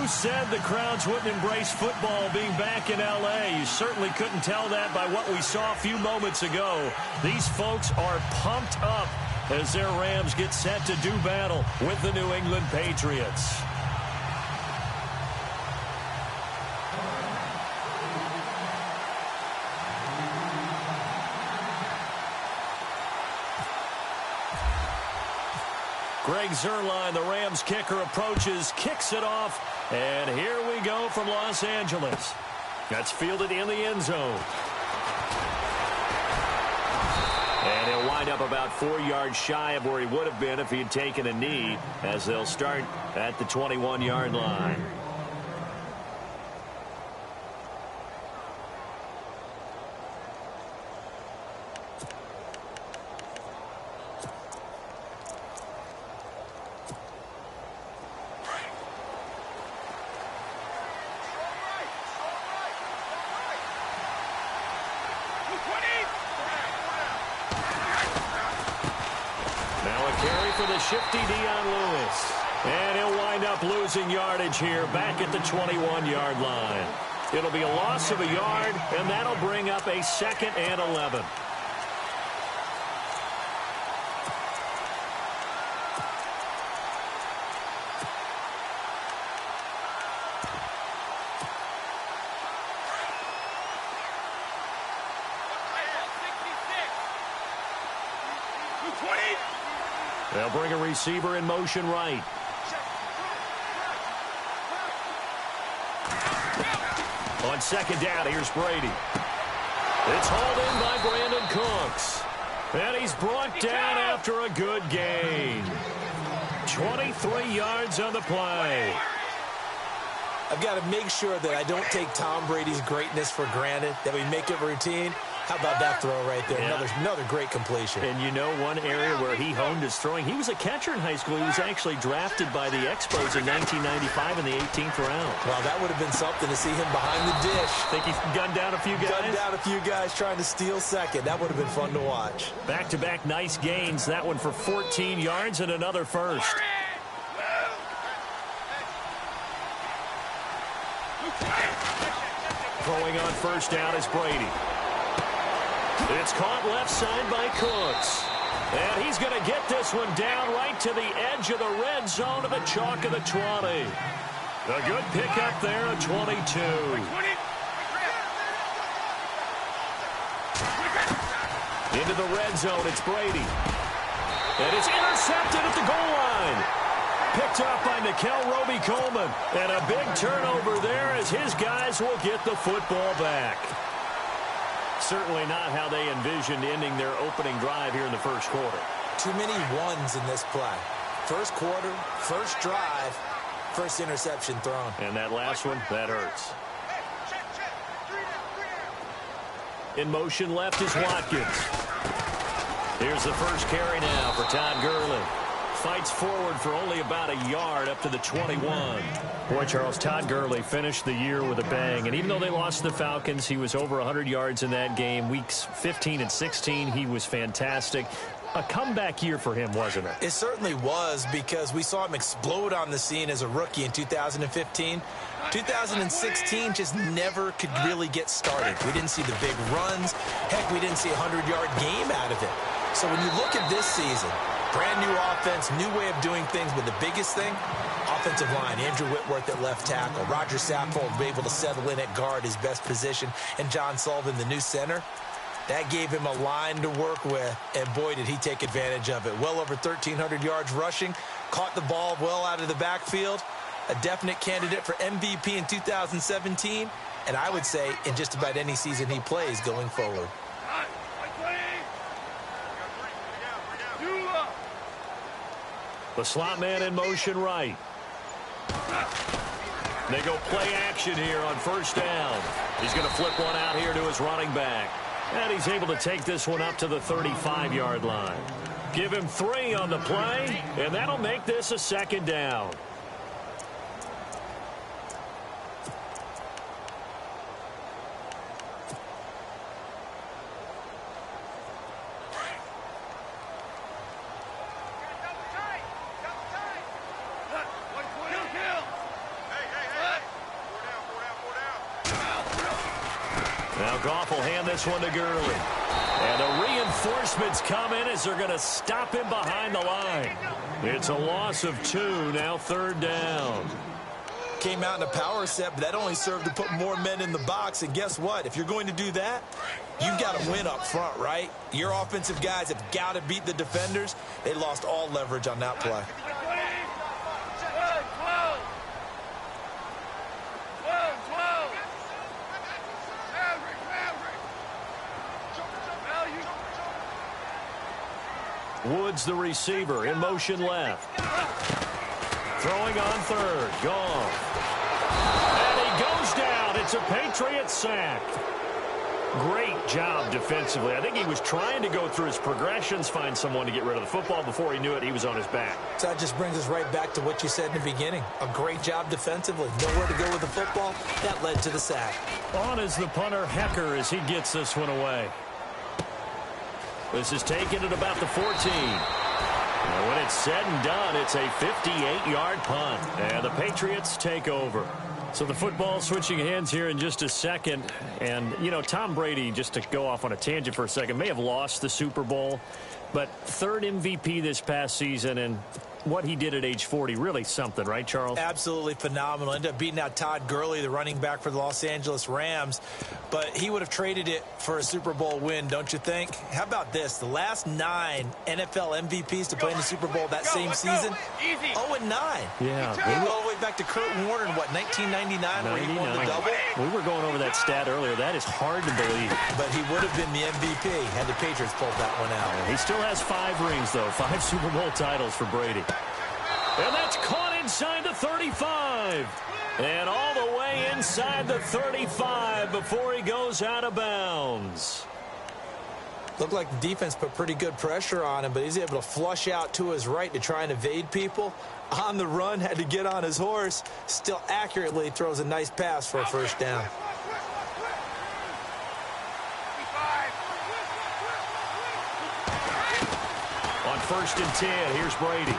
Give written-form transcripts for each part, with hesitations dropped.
Who said the crowds wouldn't embrace football being back in L.A.? You certainly couldn't tell that by what we saw a few moments ago. These folks are pumped up as their Rams get set to do battle with the New England Patriots. Greg Zuerlein, the Rams kicker, approaches, kicks it off, and here we go from Los Angeles. That's fielded in the end zone. And he'll wind up about 4 yards shy of where he would have been if he had taken a knee, as they'll start at the 21-yard line. Shifty Dion Lewis. And he'll wind up losing yardage here back at the 21-yard line. It'll be a loss of a yard, and that'll bring up a 2nd and 11. They'll bring a receiver in motion right. On 2nd down, here's Brady. It's hauled in by Brandon Cooks. And he's brought down after a good gain. 23 yards on the play. I've got to make sure that I don't take Tom Brady's greatness for granted, that we make it routine. How about that throw right there? Yeah. Another great completion. And you know one area where he honed his throwing, he was a catcher in high school. He was actually drafted by the Expos in 1995 in the 18th round. Well, that would have been something to see him behind the dish. Think he's gunned down a few guys? Gunned down a few guys trying to steal second. That would have been fun to watch. Back-to-back nice gains. That one for 14 yards and another first. Throwing on 1st down is Brady. It's caught left side by Cooks. And he's going to get this one down right to the edge of the red zone of the chalk of the 20. A good pickup there at 22. Into the red zone, it's Brady. And it's intercepted at the goal line. Picked up by Nickel Roby-Coleman. And a big turnover there as his guys will get the football back. Certainly not how they envisioned ending their opening drive here in the first quarter. Too many ones in this play. First quarter, first drive, first interception thrown. And that last one, that hurts. In motion left is Watkins. Here's the first carry now for Todd Gurley. Fights forward for only about a yard up to the 21. Boy, Charles, Todd Gurley finished the year with a bang. And even though they lost the Falcons, he was over 100 yards in that game. Weeks 15 and 16, he was fantastic. A comeback year for him, wasn't it? It certainly was, because we saw him explode on the scene as a rookie in 2015. 2016 just never could really get started. We didn't see the big runs. Heck, we didn't see a 100-yard game out of it. So when you look at this season, brand new offense, new way of doing things, but the biggest thing, offensive line. Andrew Whitworth at left tackle. Roger Saffold able to settle in at guard, his best position. And John Sullivan, the new center. That gave him a line to work with, and boy, did he take advantage of it. Well over 1,300 yards rushing, caught the ball well out of the backfield. A definite candidate for MVP in 2017, and I would say in just about any season he plays going forward. The slot man in motion right. They go play action here on 1st down. He's going to flip one out here to his running back. And he's able to take this one up to the 35-yard line. Give him 3 on the play, and that'll make this a 2nd down. Now Goff will hand this one to Gurley. And the reinforcements come in as they're going to stop him behind the line. It's a loss of 2, now 3rd down. Came out in a power set, but that only served to put more men in the box. And guess what? If you're going to do that, you've got to win up front, right? Your offensive guys have got to beat the defenders. They lost all leverage on that play. Woods, the receiver, in motion left. Throwing on 3rd. Goff. And he goes down. It's a Patriot sack. Great job defensively. I think he was trying to go through his progressions, find someone to get rid of the football. Before he knew it, he was on his back. So that just brings us right back to what you said in the beginning. A great job defensively. Nowhere to go with the football. That led to the sack. On is the punter, Hecker, as he gets this one away. This is taken at about the 14. And when it's said and done, it's a 58-yard punt. And the Patriots take over. So the football switching hands here in just a second. And, you know, Tom Brady, just to go off on a tangent for a second, may have lost the Super Bowl. But 3rd MVP this past season, and what he did at age 40, really something, right, Charles? Absolutely phenomenal. Ended up beating out Todd Gurley, the running back for the Los Angeles Rams. But he would have traded it for a Super Bowl win, don't you think? How about this? The last 9 NFL MVPs to play in the Super Bowl that same season, 0-9. Yeah. We go all the way back to Kurt Warner in, what, 1999, where he won the double? We were going over that stat earlier. That is hard to believe. But he would have been the MVP had the Patriots pulled that one out. He still has 5 rings, though. 5 Super Bowl titles for Brady. And that's caught inside the 35. And all the way inside the 35 before he goes out of bounds. Looked like the defense put pretty good pressure on him, but he's able to flush out to his right to try and evade people. On the run, had to get on his horse. Still accurately throws a nice pass for a 1st down. On 1st and 10, here's Brady.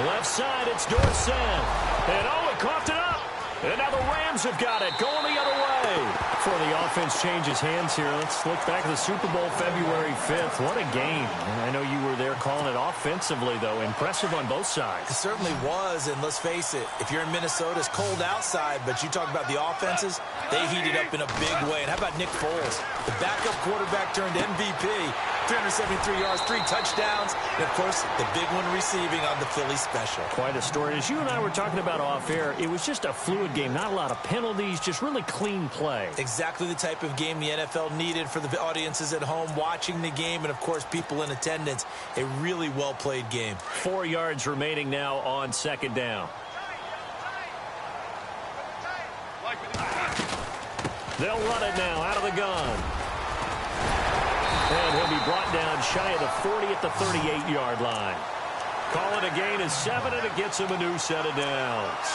Left side, it's Dorsett. And oh, it coughed it up. And now the Rams have got it, going the other way. Before the offense changes hands here, let's look back at the Super Bowl February 5th. What a game. And I know you were there calling it offensively, though. Impressive on both sides. It certainly was, and let's face it, if you're in Minnesota, it's cold outside, but you talk about the offenses, they heated up in a big way. And how about Nick Foles? The backup quarterback turned MVP. 373 yards, 3 touchdowns, and, of course, the big one receiving on the Philly special. Quite a story. As you and I were talking about off air, it was just a fluid game, not a lot of penalties, just really clean play. Exactly the type of game the NFL needed for the audiences at home watching the game and, of course, people in attendance. A really well-played game. 4 yards remaining now on 2nd down. They'll run it now out of the gun. And he'll be brought down shy of the 40 at the 38-yard line. Call it a gain of 7, and it gets him a new set of downs.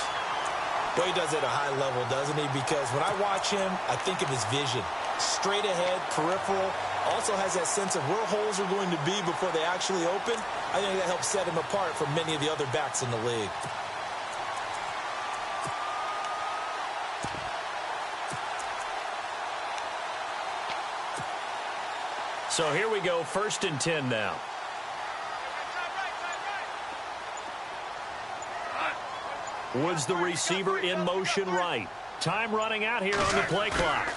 Well, he does it at a high level, doesn't he? Because when I watch him, I think of his vision. Straight ahead, peripheral. Also has that sense of where holes are going to be before they actually open. I think that helps set him apart from many of the other backs in the league. So here we go, 1st and 10 now. Woods, the receiver, in motion right. Time running out here on the play clock.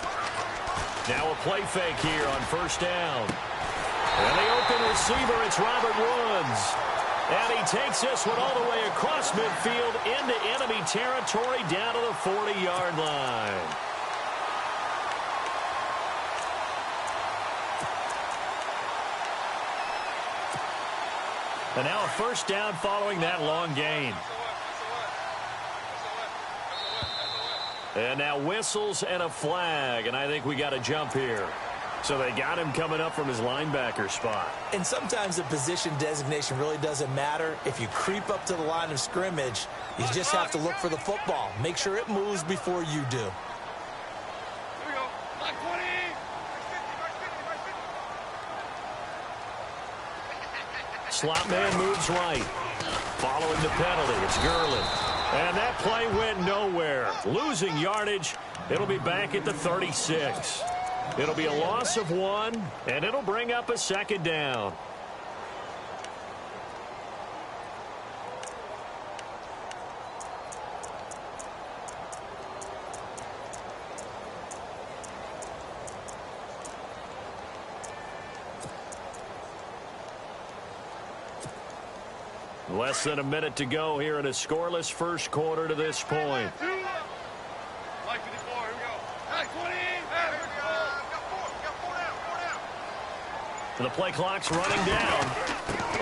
Now a play fake here on 1st down. And the open receiver, it's Robert Woods. And he takes this one all the way across midfield into enemy territory down to the 40-yard line. And now a 1st down following that long gain. And now whistles and a flag, and I think we got a jump here. So they got him coming up from his linebacker spot. And sometimes the position designation really doesn't matter. If you creep up to the line of scrimmage, you just have to look for the football. Make sure it moves before you do. Slot man moves right. Following the penalty, it's Gurley. And that play went nowhere. Losing yardage. It'll be back at the 36. It'll be a loss of 1, and it'll bring up a second down. Less than a minute to go here in a scoreless first quarter to this point. The play clock's running down.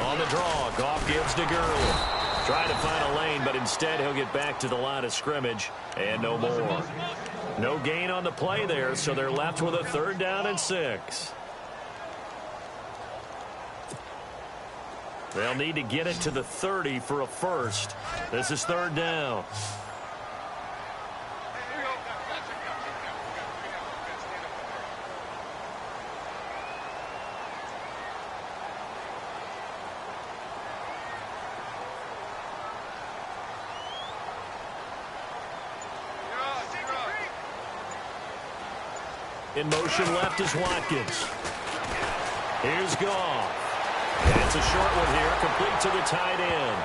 On the draw, Goff gives to Gurley. Trying to find a lane, but instead he'll get back to the line of scrimmage and no more. No gain on the play there, so they're left with a 3rd down and 6. They'll need to get it to the 30 for a first. This is 3rd down. In motion left is Watkins. Here's Goff. And it's a short one here, complete to the tight end.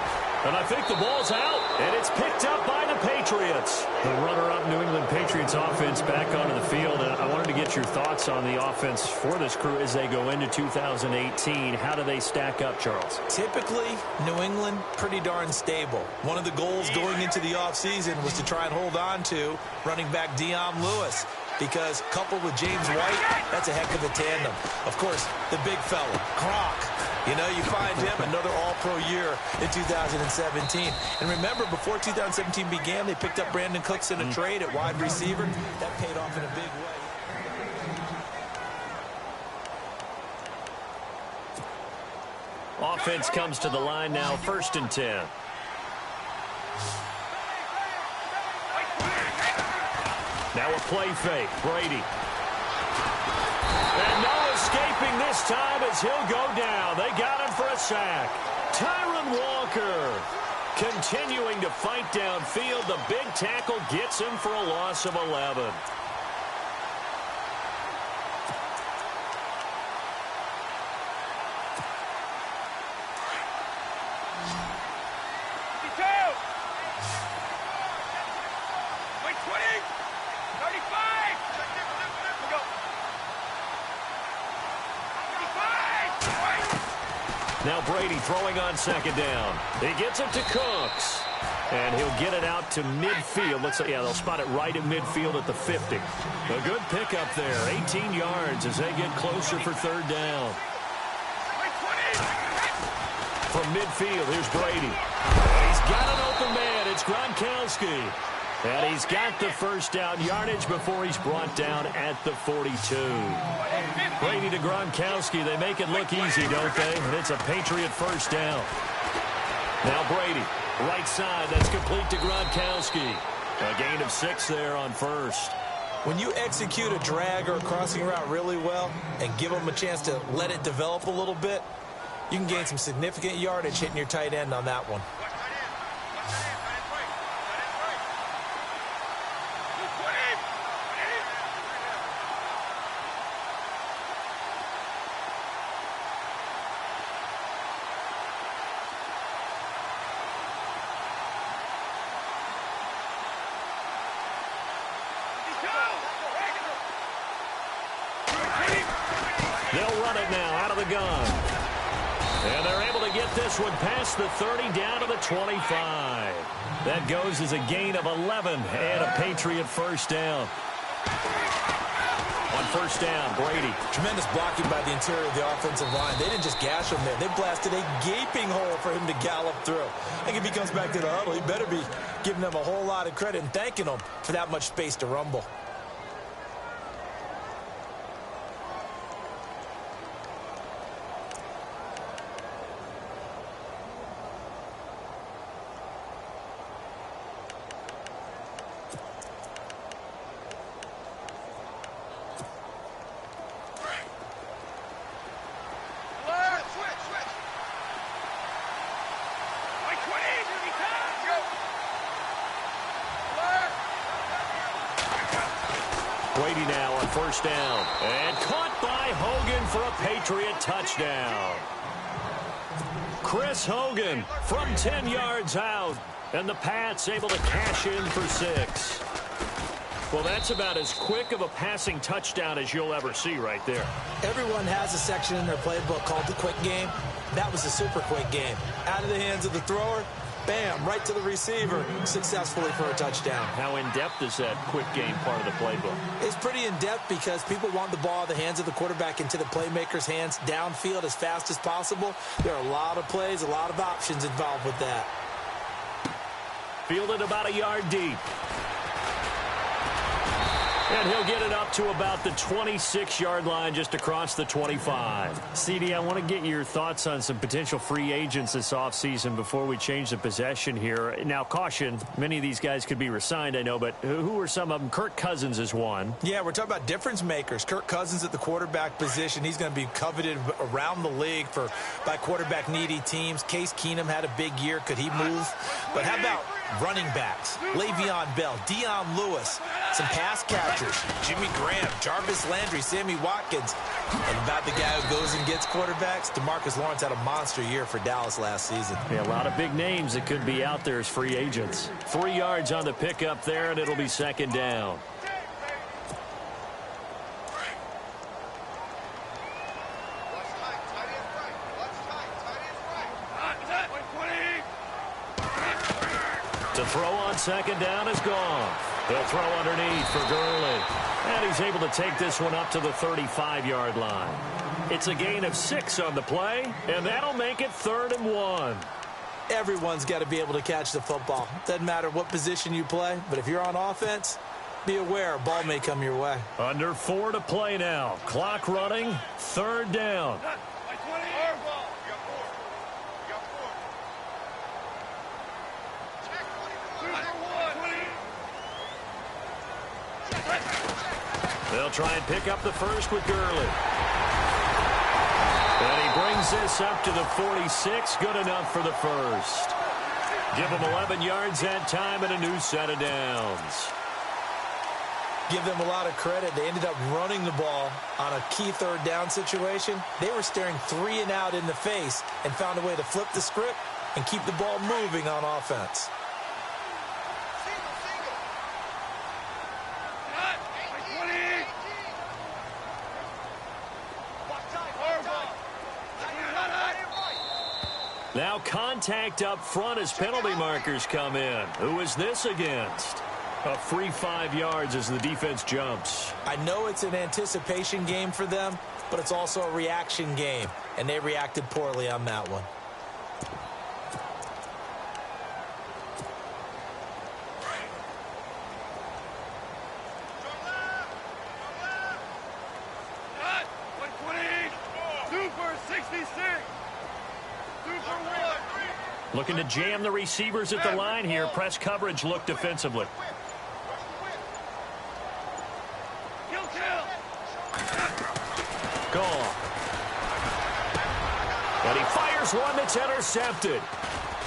And I think the ball's out, and it's picked up by the Patriots. The runner-up New England Patriots offense back onto the field. And I wanted to get your thoughts on the offense for this crew as they go into 2018. How do they stack up, Charles? Typically, New England, pretty darn stable. One of the goals going into the offseason was to try and hold on to running back Dion Lewis, because coupled with James White, that's a heck of a tandem. Of course, the big fella, Gronk. You know, you find him another all-pro year in 2017. And remember, before 2017 began, they picked up Brandon Cooks in a trade at wide receiver. That paid off in a big way. Offense comes to the line now, 1st and 10. Now a play fake, Brady. And no escaping this time as he'll go down. They got him for a sack. Tyron Walker continuing to fight downfield. The big tackle gets him for a loss of 11. Now Brady throwing on 2nd down. He gets it to Cooks. And he'll get it out to midfield. Looks like, yeah, they'll spot it right at midfield at the 50. A good pickup there. 18 yards as they get closer for 3rd down. From midfield, here's Brady. And he's got an open man. It's Gronkowski. And he's got the 1st down yardage before he's brought down at the 42. Brady to Gronkowski. They make it look easy, don't they? And it's a Patriot 1st down. Now Brady, right side. That's complete to Gronkowski. A gain of 6 there on 1st. When you execute a drag or a crossing route really well and give them a chance to let it develop a little bit, you can gain some significant yardage hitting your tight end on that one. They'll run it now out of the gun. And they're able to get this one past the 30 down to the 25. That goes as a gain of 11 and a Patriot 1st down. On 1st down, Brady. Tremendous blocking by the interior of the offensive line. They didn't just gash him there. They blasted a gaping hole for him to gallop through. I think if he comes back to the huddle, he better be giving them a whole lot of credit and thanking them for that much space to rumble. Brady now on first down. And caught by Hogan for a Patriot touchdown. Chris Hogan from 10 yards out. And the Pats able to cash in for 6. Well, that's about as quick of a passing touchdown as you'll ever see right there. Everyone has a section in their playbook called the quick game. That was a super quick game. Out of the hands of the thrower, bam, right to the receiver, successfully for a touchdown. How in-depth is that quick game part of the playbook? It's pretty in-depth because people want the ball in the hands of the quarterback into the playmaker's hands downfield as fast as possible. There are a lot of plays, a lot of options involved with that. Fielded about a yard deep. And he'll get it up to about the 26-yard line just across the 25. CD, I want to get your thoughts on some potential free agents this offseason before we change the possession here. Now, caution, many of these guys could be re-signed, I know, but who are some of them? Kirk Cousins is one. Yeah, we're talking about difference makers. Kirk Cousins at the quarterback position. He's going to be coveted around the league by quarterback-needy teams. Case Keenum had a big year. Could he move? But how about running backs? Le'Veon Bell, Dion Lewis, some pass catchers. Jimmy Graham, Jarvis Landry, Sammy Watkins. And about the guy who goes and gets quarterbacks, DeMarcus Lawrence had a monster year for Dallas last season. Yeah, a lot of big names that could be out there as free agents. 3 yards on the pickup there, and it'll be second down. To throw on second down is gone. They'll throw underneath for Gurley. And he's able to take this one up to the 35-yard line. It's a gain of 6 on the play, and that'll make it 3rd and 1. Everyone's got to be able to catch the football. Doesn't matter what position you play, but if you're on offense, be aware a ball may come your way. Under 4 to play now. Clock running, 3rd down. They'll try and pick up the first with Gurley. And he brings this up to the 46. Good enough for the first. Give them 11 yards that time and a new set of downs. Give them a lot of credit. They ended up running the ball on a key 3rd down situation. They were staring 3 and out in the face and found a way to flip the script and keep the ball moving on offense. Now contact up front as penalty markers come in. Who is this against? A free 5 yards as the defense jumps. I know it's an anticipation game for them, but it's also a reaction game, and they reacted poorly on that one. Looking to jam the receivers at the line here. Press coverage look defensively. Goal. And he fires one that's intercepted.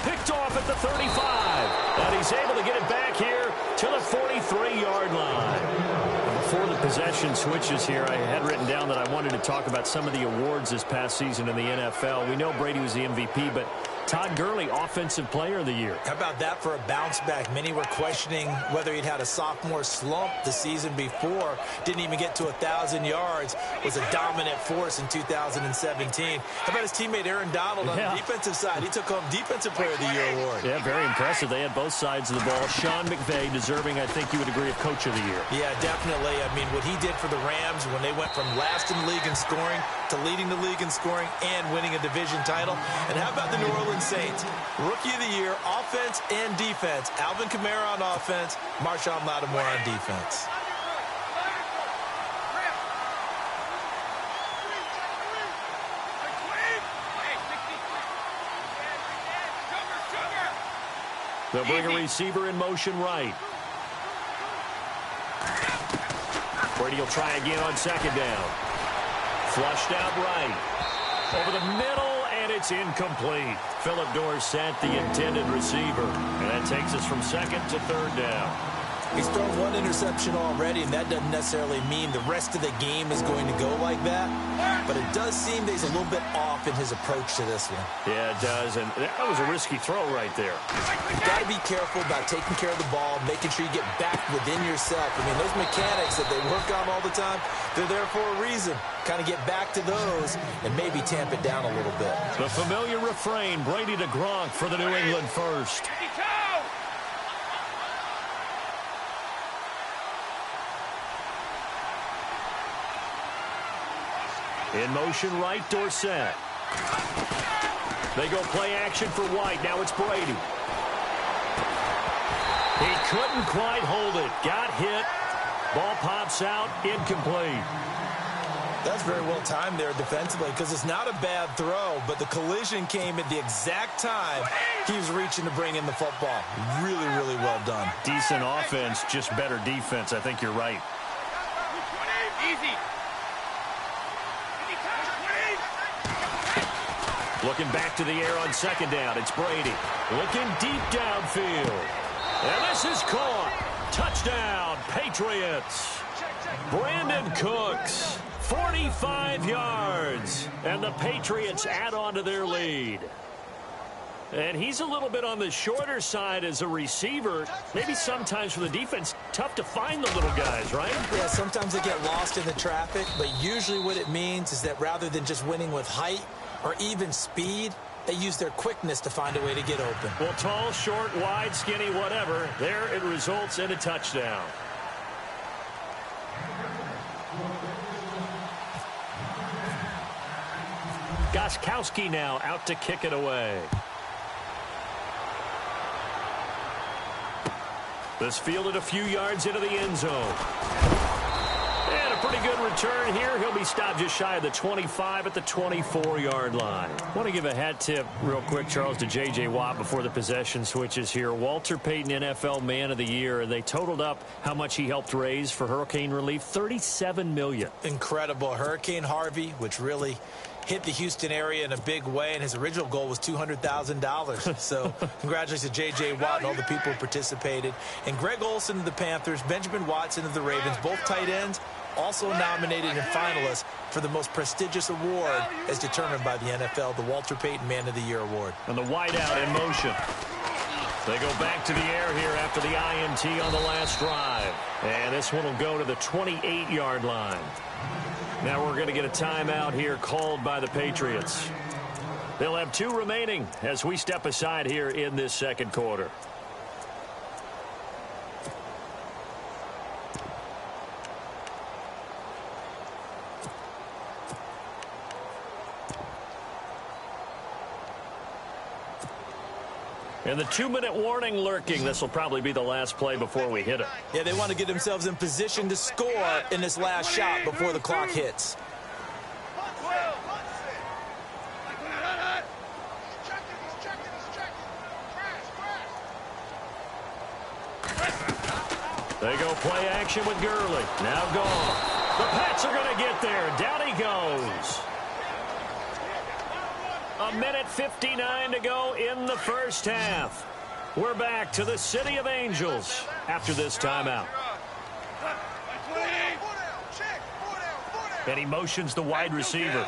Picked off at the 35. And he's able to get it back here to the 43-yard line. Before the possession switches here, I had written down that I wanted to talk about some of the awards this past season in the NFL. We know Brady was the MVP, but Todd Gurley, Offensive Player of the Year. How about that for a bounce back? Many were questioning whether he'd had a sophomore slump the season before. Didn't even get to 1,000 yards. Was a dominant force in 2017. How about his teammate Aaron Donald on the defensive side? He took home Defensive Player of the Year award. Yeah, very impressive. They had both sides of the ball. Sean McVay deserving, I think you would agree, of Coach of the Year. Yeah, definitely. I mean, what he did for the Rams when they went from last in the league in scoring to leading the league in scoring and winning a division title. And how about the New Orleans Saints? Rookie of the Year, offense and defense. Alvin Kamara on offense, Marshawn Lattimore on defense. They'll bring a receiver in motion right. Brady will try again on second down. Flushed out right. Over the middle, and it's incomplete. Philip Dorsett, the intended receiver. And that takes us from second to 3rd down. He's thrown one interception already, and that doesn't necessarily mean the rest of the game is going to go like that. But it does seem that he's a little bit off in his approach to this one. Yeah, it does, and that was a risky throw right there. You've got to be careful about taking care of the ball, making sure you get back within yourself. I mean, those mechanics that they work on all the time, they're there for a reason. Kind of get back to those and maybe tamp it down a little bit. The familiar refrain, Brady to Gronk for the New England first. In motion right, Dorsett. They go play action for White. Now it's Brady. He couldn't quite hold it. Got hit. Ball pops out. Incomplete. That's very well timed there defensively because it's not a bad throw, but the collision came at the exact time he was reaching to bring in the football. Really, really well done. Decent offense, just better defense. I think you're right. Easy. Looking back to the air on second down. It's Brady. Looking deep downfield. And this is caught. Touchdown, Patriots. Brandon Cooks, 45 yards. And the Patriots add on to their lead. And he's a little bit on the shorter side as a receiver. Maybe sometimes for the defense, tough to find the little guys, right? Yeah, sometimes they get lost in the traffic, but usually what it means is that rather than just winning with height or even speed, they use their quickness to find a way to get open. Well, tall, short, wide, skinny, whatever, there it results in a touchdown. Gostkowski now out to kick it away. This fielded a few yards into the end zone. And a pretty good return here. He'll be stopped just shy of the 25 at the 24-yard line. I want to give a hat tip real quick, Charles, to J.J. Watt before the possession switches here. Walter Payton, NFL Man of the Year, and they totaled up how much he helped raise for hurricane relief, $37 million. Incredible. Hurricane Harvey, which really hit the Houston area in a big way, and his original goal was $200,000. So congratulations to J.J. Watt and all the people who participated. And Greg Olsen of the Panthers, Benjamin Watson of the Ravens, both tight ends, also nominated and finalists for the most prestigious award as determined by the NFL, the Walter Payton Man of the Year Award. And the wideout in motion. They go back to the air here after the INT on the last drive. And this one will go to the 28-yard line. Now we're going to get a timeout here called by the Patriots. They'll have 2 remaining as we step aside here in this second quarter. And the 2-minute warning lurking. This will probably be the last play before we hit it. Yeah, they want to get themselves in position to score in this last shot before the clock hits. They go play action with Gurley. Now gone. The Pats are going to get there. Down he goes. 1:59 to go in the first half. We're back to the City of Angels after this timeout. And he motions the wide receiver.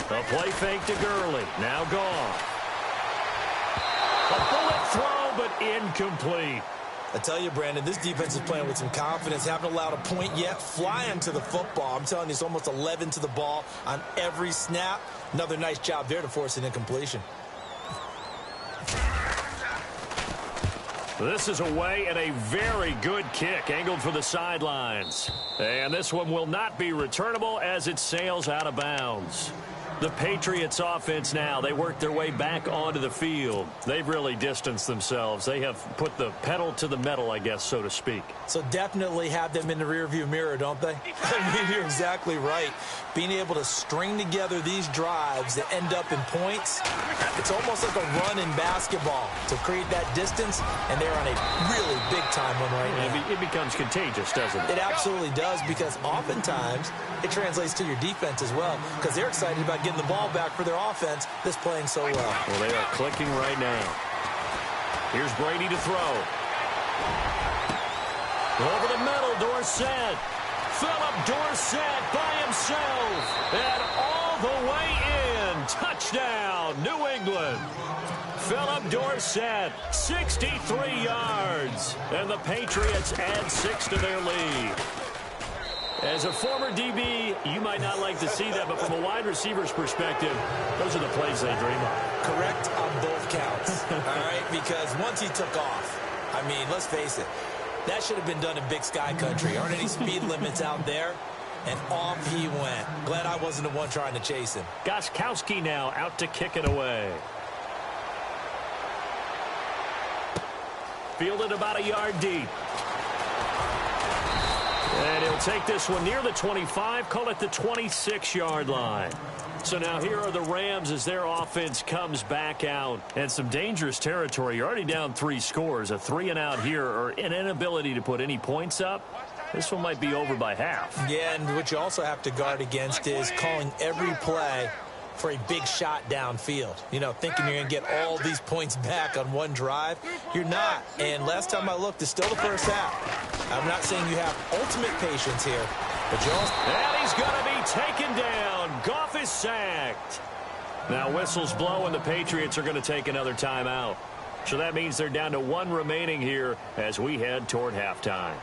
A play fake to Gurley. Now gone. A bullet throw, but incomplete. I tell you, Brandon, this defense is playing with some confidence. Haven't allowed a point yet. Flying to the football. I'm telling you, it's almost 11 to the ball on every snap. Another nice job there to force an incompletion. This is away and a very good kick angled for the sidelines. And this one will not be returnable as it sails out of bounds. The Patriots offense now, they work their way back onto the field. They've really distanced themselves. They have put the pedal to the metal, I guess, so to speak. So definitely have them in the rearview mirror, don't they? I mean, you're exactly right. Being able to string together these drives that end up in points, it's almost like a run in basketball to create that distance, and they're on a really big-time one right now. It becomes contagious, doesn't it? It absolutely does, because oftentimes it translates to your defense as well, because they're excited about getting the ball back for their offense that's playing so well. Well, they are clicking right now. Here's Brady to throw. Over the middle, Dorsett. Philip Dorsett by himself. And all the way in. Touchdown, New England. Philip Dorsett, 63 yards. And the Patriots add 6 to their lead. As a former DB, you might not like to see that, but from a wide receiver's perspective, those are the plays they dream of. Correct on both counts, all right? Because once he took off, I mean, let's face it, that should have been done in Big Sky Country. Aren't any speed limits out there? And off he went. Glad I wasn't the one trying to chase him. Gostkowski now out to kick it away. Fielded about a yard deep. And he'll take this one near the 25, call it the 26-yard line. So now here are the Rams as their offense comes back out. And some dangerous territory. You're already down 3 scores. A 3-and-out here or an inability to put any points up. This one might be over by half. Yeah, and what you also have to guard against is calling every play for a big shot downfield. You know, thinking you're going to get all these points back on one drive. You're not. And last time I looked, it's still the first half. I'm not saying you have ultimate patience here, but you also... And he's going to be taken down. Goff is sacked. Now whistles blow, and the Patriots are going to take another timeout. So that means they're down to 1 remaining here as we head toward halftime.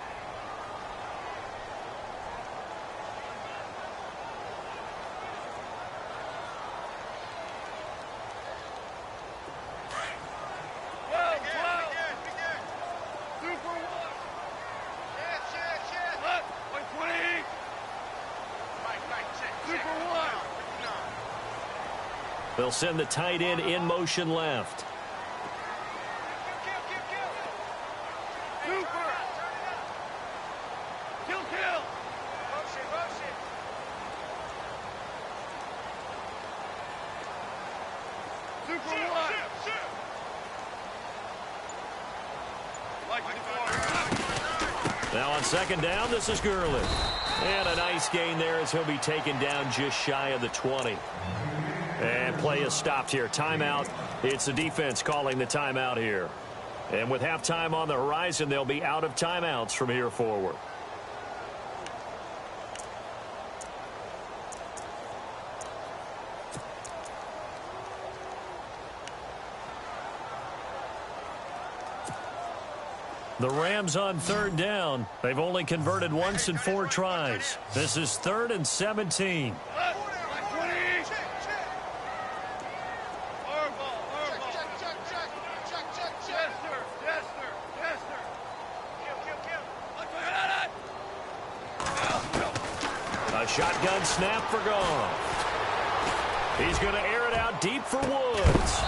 They'll send the tight end in motion left. Now on second down, this is Gurley. And a nice gain there as he'll be taken down just shy of the 20. And play is stopped here. Timeout. It's the defense calling the timeout here. And with halftime on the horizon, they'll be out of timeouts from here forward. The Rams on third down. They've only converted once in 4 tries. This is 3rd and 17. A shotgun snap for Goff. He's going to air it out deep for Woods.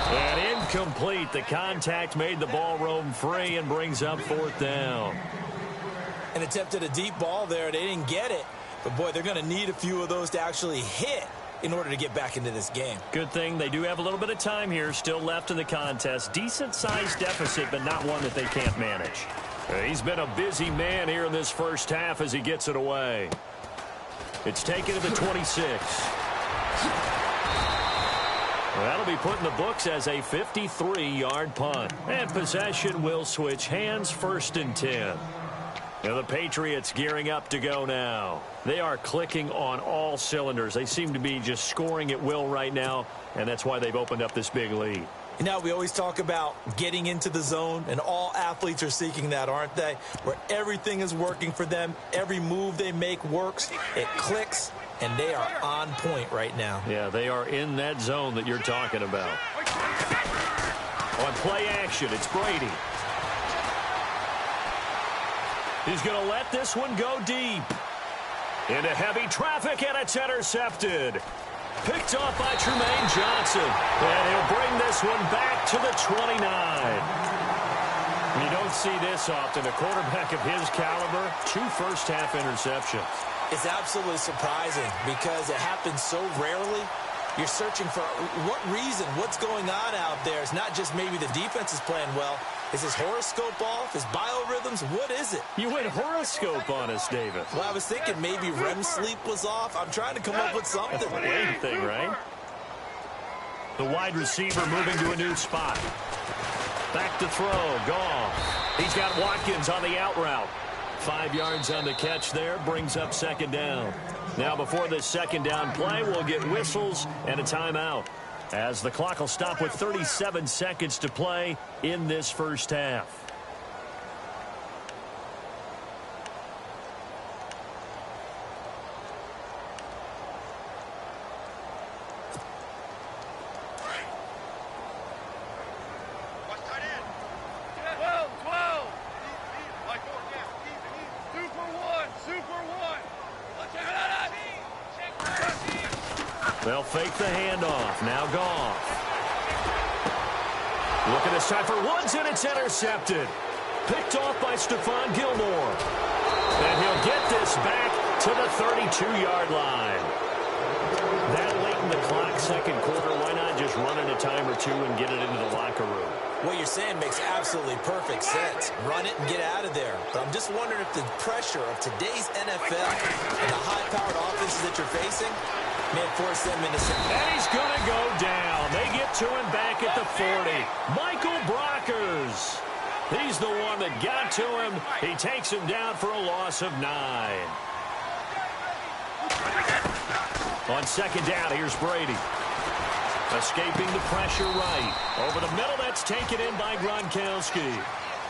And incomplete. The contact made the ball roam free and brings up 4th down. And attempted a deep ball there. They didn't get it. But, boy, they're going to need a few of those to actually hit in order to get back into this game. Good thing they do have a little bit of time here still left in the contest. Decent-sized deficit, but not one that they can't manage. He's been a busy man here in this first half as he gets it away. It's taken to the 26. Well, that'll be put in the books as a 53-yard punt. And possession will switch hands, 1st and 10. Now the Patriots gearing up to go now. They are clicking on all cylinders. They seem to be just scoring at will right now, and that's why they've opened up this big lead. You know, we always talk about getting into the zone, and all athletes are seeking that, aren't they? Where everything is working for them. Every move they make works. It clicks, and they are on point right now. Yeah, they are in that zone that you're talking about. On play action, it's Brady. He's going to let this one go deep. Into heavy traffic, and it's intercepted. Picked off by Tremaine Johnson. And he'll bring this one back to the 29. You don't see this often. A quarterback of his caliber, 2 first-half interceptions. It's absolutely surprising because it happens so rarely. You're searching for what reason, what's going on out there. It's not just maybe the defense is playing well. Is his horoscope off? His biorhythms? What is it? You went horoscope on us, David. Well, I was thinking maybe REM sleep was off. I'm trying to come up with something. That's the main thing, right? The wide receiver moving to a new spot. Back to throw. Goff. He's got Watkins on the out route. 5 yards on the catch there. Brings up second down. Now before this second down play, we'll get whistles and a timeout, as the clock will stop with 37 seconds to play in this first half. They'll fake the handoff. Now Goff. Looking this time for Woods, and it's intercepted. Picked off by Stephon Gilmore. And he'll get this back to the 32-yard line. That late in the clock, second quarter, why not just run it a time or two and get it into the locker room? What you're saying makes absolutely perfect sense. Run it and get out of there. But I'm just wondering if the pressure of today's NFL and the high-powered offenses that you're facing may force them into some. And he's going to go down. They get to him back at the 40. Michael Brockers. He's the one that got to him. He takes him down for a loss of 9. On second down, here's Brady. Escaping the pressure right. Over the middle, that's taken in by Gronkowski.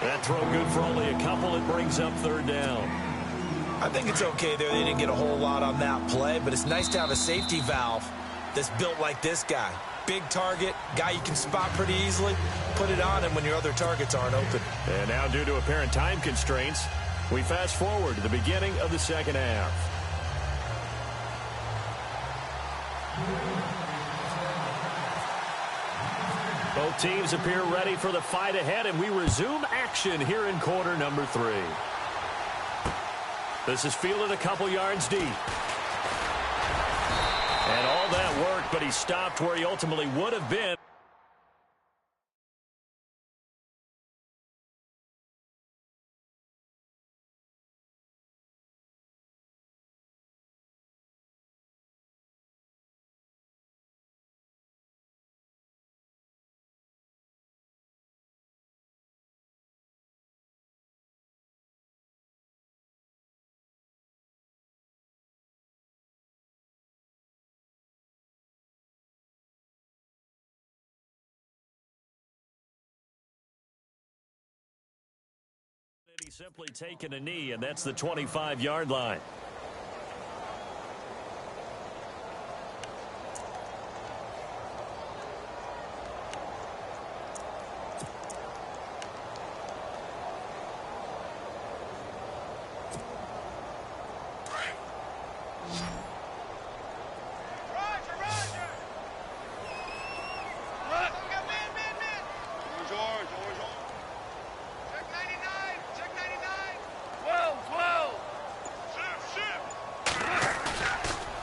That throw good for only a couple. It brings up third down. I think it's okay there. They didn't get a whole lot on that play, but it's nice to have a safety valve that's built like this guy. Big target, guy you can spot pretty easily. Put it on him when your other targets aren't open. And now, due to apparent time constraints, we fast forward to the beginning of the second half. Both teams appear ready for the fight ahead, and we resume action here in quarter number 3. This is fielded a couple yards deep. And all that worked, but he stopped where he ultimately would have been. He's simply taken a knee, and that's the 25-yard line.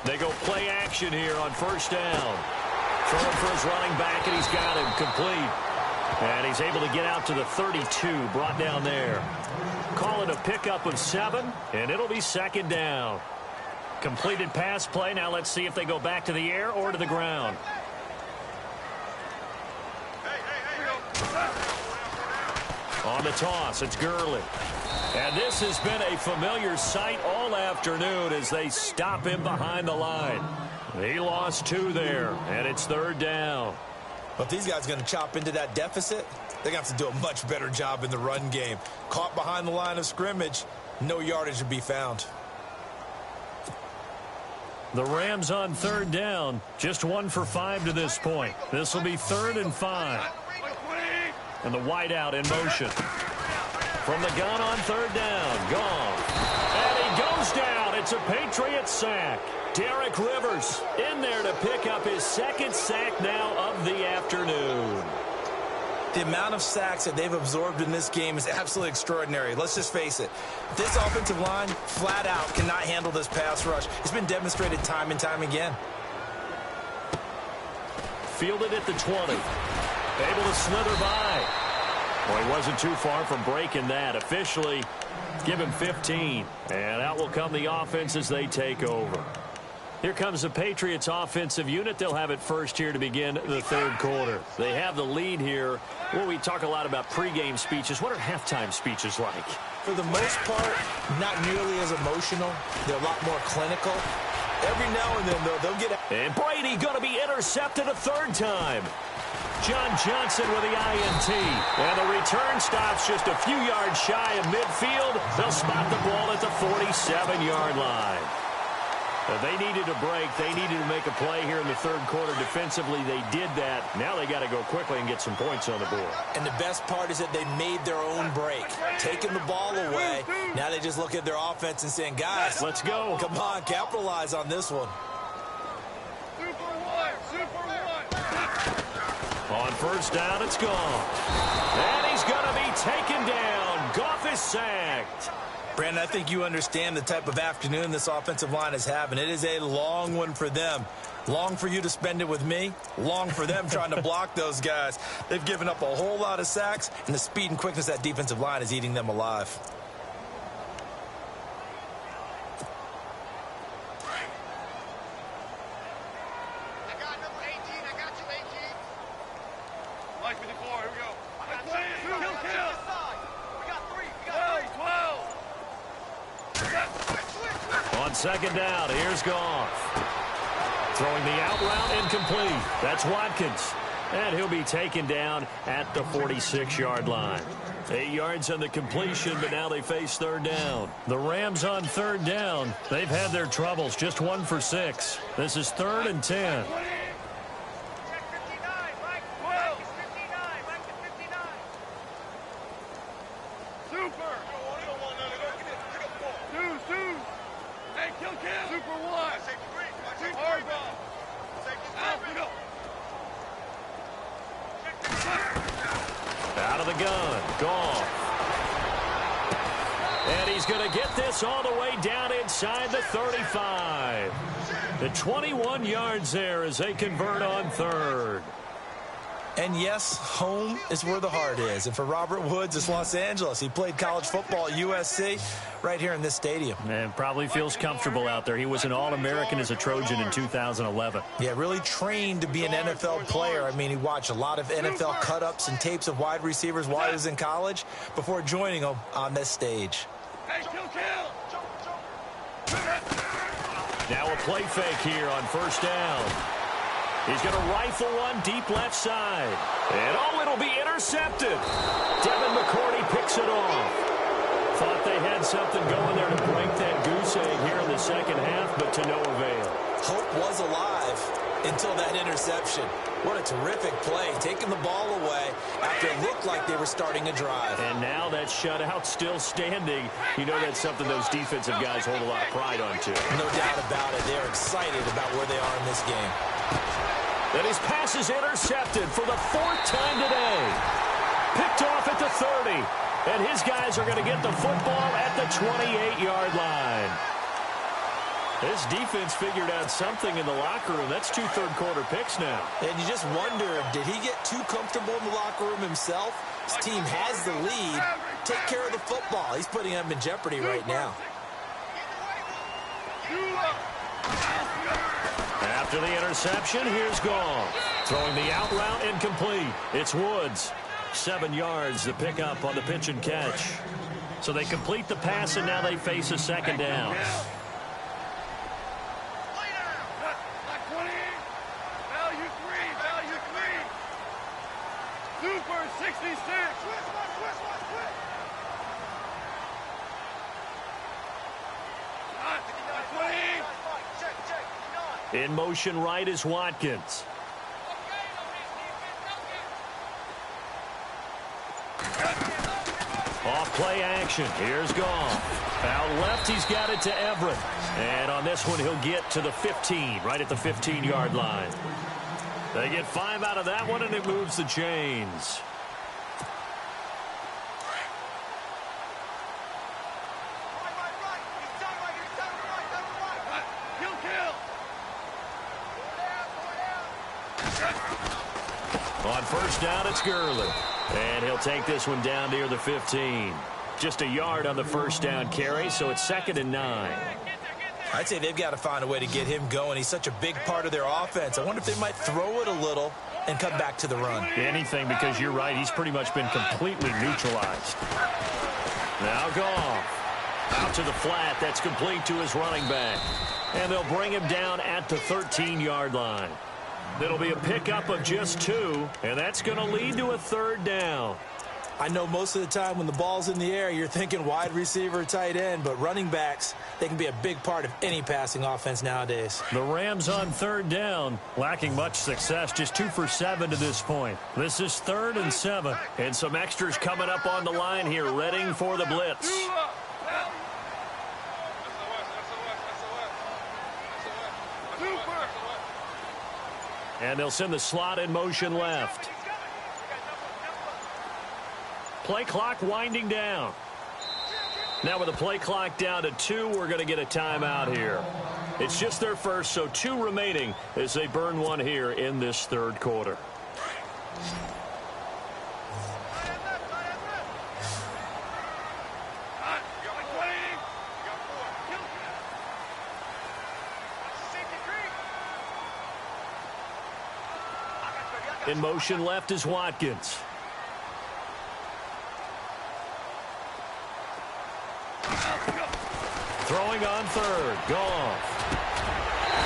They go play action here on first down. Throwing for his running back, and he's got him complete. And he's able to get out to the 32, brought down there. Call it a pickup of 7, and it'll be second down. Completed pass play. Now let's see if they go back to the air or to the ground. On the toss, it's Gurley. And this has been a familiar sight all afternoon as they stop him behind the line. He lost 2 there, and it's third down. But if these guys are going to chop into that deficit, they're going to have to do a much better job in the run game. Caught behind the line of scrimmage, no yardage to be found. The Rams on third down, just 1 for 5 to this point. This will be 3rd and 5. And the wideout in motion. From the gun on third down, Goff. And he goes down. It's a Patriot sack. Derek Rivers in there to pick up his 2nd sack now of the afternoon. The amount of sacks that they've absorbed in this game is absolutely extraordinary. Let's just face it. This offensive line, flat out, cannot handle this pass rush. It's been demonstrated time and time again. fielded at the 20. Able to slither by. Well, he wasn't too far from breaking that. Officially, give him 15. And out will come the offense as they take over. Here comes the Patriots offensive unit. They'll have it first here to begin the third quarter. They have the lead here. Well, we talk a lot about pregame speeches. What are halftime speeches like? For the most part, not nearly as emotional. They're a lot more clinical. Every now and then, though, they'll get... And Brady going to be intercepted a third time. John Johnson with the INT. And the return stops just a few yards shy of midfield. They'll spot the ball at the 47-yard line. They needed a break. They needed to make a play here in the third quarter. Defensively, they did that. Now they got to go quickly and get some points on the board. And the best part is that they made their own break. Taking the ball away. Now they just look at their offense and saying, guys, let's go. Come on, capitalize on this one. On first down, it's gone. And he's going to be taken down. Goff is sacked. Brandon, I think you understand the type of afternoon this offensive line is having. It is a long one for them. Long for you to spend it with me. Long for them trying to block those guys. They've given up a whole lot of sacks, and the speed and quickness of that defensive line is eating them alive. I got number 18. I got you, 18. Mike with the 4. Here we go. I got 2. Kill. We got 3. We got 12. On second down, here's Goff. Throwing the out route incomplete. That's Watkins. And he'll be taken down at the 46-yard line. 8 yards on the completion, but now they face third down. The Rams on third down. They've had their troubles, just 1 for 6. This is 3rd and 10. Out of the gun, Goff. And he's going to get this all the way down inside the 35. The 21 yards there as they convert on third. And yes, home is where the heart is. And for Robert Woods, it's Los Angeles. He played college football at USC right here in this stadium. And probably feels comfortable out there. He was an All-American as a Trojan in 2011. Yeah, really trained to be an NFL player. I mean, he watched a lot of NFL cut-ups and tapes of wide receivers while he was in college before joining them on this stage. Hey, kill. Now a play fake here on first down. He's going to rifle one deep left side. And it'll be intercepted. Devin McCourty picks it off. Thought they had something going there to break that goose egg here in the second half, but to no avail. Hope was alive until that interception. What a terrific play, taking the ball away after it looked like they were starting a drive. And now that shutout still standing. You know that's something those defensive guys hold a lot of pride on, too. No doubt about it. They're excited about where they are in this game. And his pass is intercepted for the 4th time today. Picked off at the 30. And his guys are going to get the football at the 28-yard line. This defense figured out something in the locker room. That's 2 third-quarter picks now. And you just wonder, did he get too comfortable in the locker room himself? His team has the lead. Take care of the football. He's putting them in jeopardy right now. After the interception, here's Goff. Throwing the out route incomplete. It's Woods. 7 yards to pick up on the pitch and catch. So they complete the pass, and now they face a second down. Super 66. In motion right is Watkins. Off play action. Here's Goff. Out left, he's got it to Everett. And on this one, he'll get to the 15, right at the 15-yard line. They get 5 out of that one, and it moves the chains. first down, it's Gurley. And he'll take this one down near the 15. Just a yard on the first down carry, so it's 2nd and 9. I'd say they've got to find a way to get him going. He's such a big part of their offense. I wonder if they might throw it a little and come back to the run. Anything, because you're right. He's pretty much been completely neutralized. Now Goff. Out to the flat. That's complete to his running back. And they'll bring him down at the 13-yard line. It'll be a pickup of just 2, and that's going to lead to a 3rd down. I know most of the time when the ball's in the air, you're thinking wide receiver, tight end, but running backs, they can be a big part of any passing offense nowadays. The Rams on 3rd down, lacking much success, just 2 for 7 to this point. This is 3rd and 7, and some extras coming up on the line here, readying for the blitz. And they'll send the slot in motion left. Play clock winding down. Now with the play clock down to 2, we're going to get a timeout here. It's just their first, so 2 remaining as they burn one here in this 3rd quarter. In motion left is Watkins. Throwing on 3rd. Goff.